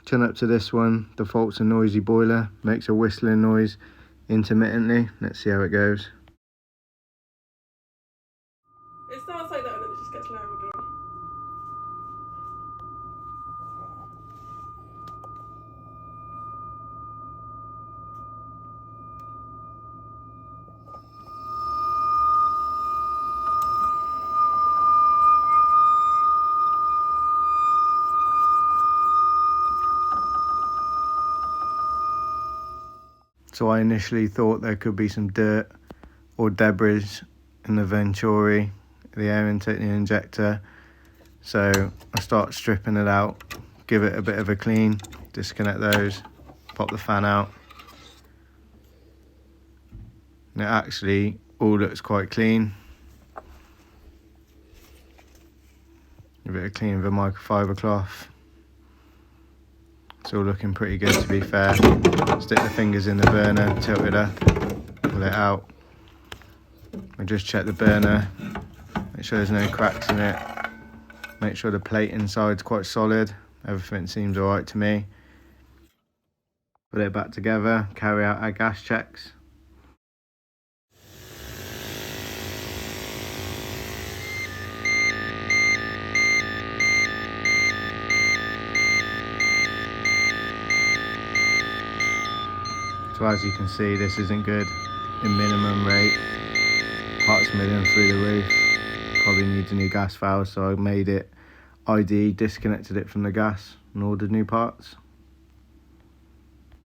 Turn up to this one. Default's a noisy boiler, makes a whistling noise intermittently. Let's see how it goes. It starts like that and then it just gets louder. So I initially thought there could be some dirt or debris in the Venturi, the air intake, the injector. So I start stripping it out, give it a bit of a clean, disconnect those, pop the fan out. And it actually all looks quite clean. Give it a clean with a microfiber cloth. It's all looking pretty good, to be fair. Stick the fingers in the burner, tilt it up, pull it out. I just check the burner, make sure there's no cracks in it. Make sure the plate inside's quite solid. Everything seems alright to me. Put it back together, carry out our gas checks. So as you can see, this isn't good in minimum rate. Parts million through the roof. Probably needs a new gas valve, so I made it ID, disconnected it from the gas and ordered new parts.